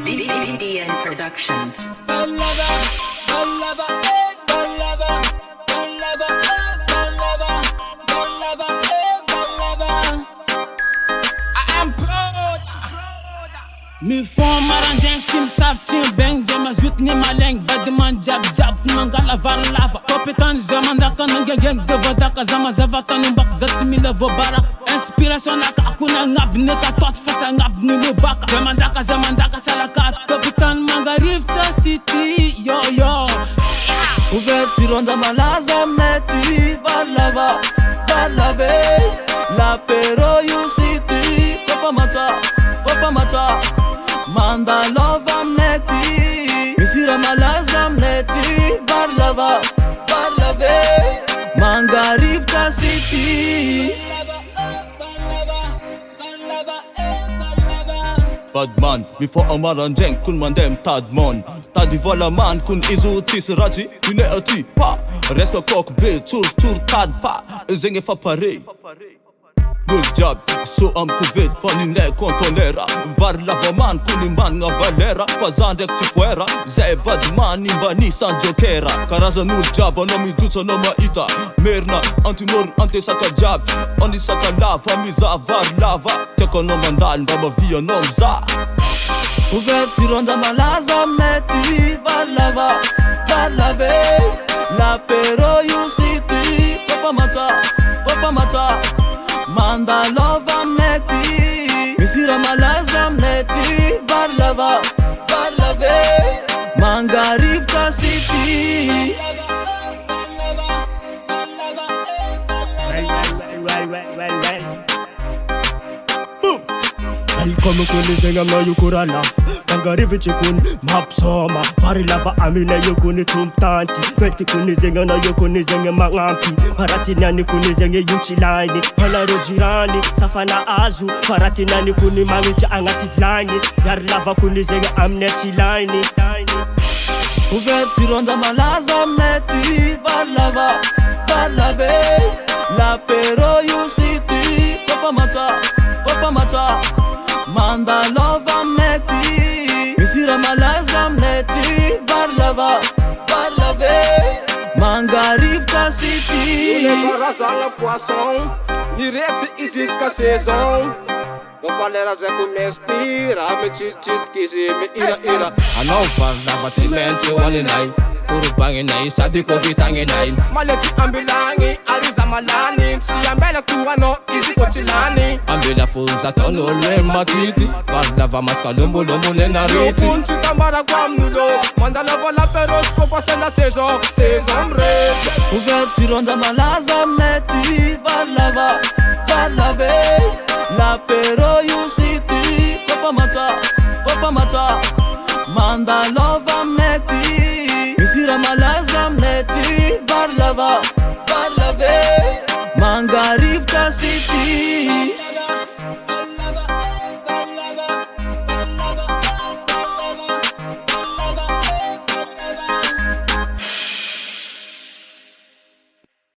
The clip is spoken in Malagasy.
BDN Production. Mi fon maranjeng tim saf tim beng jema zut ni maleng badman jab jab mangala var lava kopetan zamanda kan ngeng devada ka zama zavata numbak zatimi levo barak inspiration ak akuna ngabne ka tot fata ngabne no baka zamanda ka salaka kopetan manga rifta city yo yo ouverture onda malaza meti balava la pero you city kofa mata manda lova meti misira malaza meti balave manga rifta city Badman, before amaran jeng kun mandem tadmon Tadi vola man kun izu tis raji Une ati pa Resko kok be tur tad pa Zenge fa pare Nul job, so am kuvet Fani ne kontonera Var lava man kun man nga valera Fazandek tikwera Zay badman imba nisan jokera Karaza nul job, anomi dutsa no maita Merna, antinor ante saka job Oni saka lava, miza var lava Teko no mandal, baba via nom za Ouverture onda malaza meti balave la pero you city kofa mata manda lova meti misira malaza meti balave manga rifta city Welcome kuni zenga na yukurala Mangarivi chikun mapsoma Pari lava amina yukuni tumtanti Welti kuni zenga na yukuni zenga mangampi Paratinani kuni zenga yuchilani Palaro jirani safana azu Paratinani kuni mangicha angati vlani Yar lava kuni zenga amne chilani Ouverture onda malaza meti balave la pero you city kofa mata manda lova meti misira malaza meti balave manga rifta city Coração poisson direto e disca saison Não falera já comestira me chichit kisi me ira Ano farlava silencio walinay Puro panginay sa di ko vitanginay Maleti ambilangi ariza malani Siyambela kuwano izi ko silani Ambila fuza tono lwe matiti Farlava maskalumbo lomo nenariti Yopunchi tambara kwa mnulo Mandala vola peros ko fasenda saison bre Ouverture onda malaza meti balave la pero you city kofa mata manda lova meti misira malaza meti balave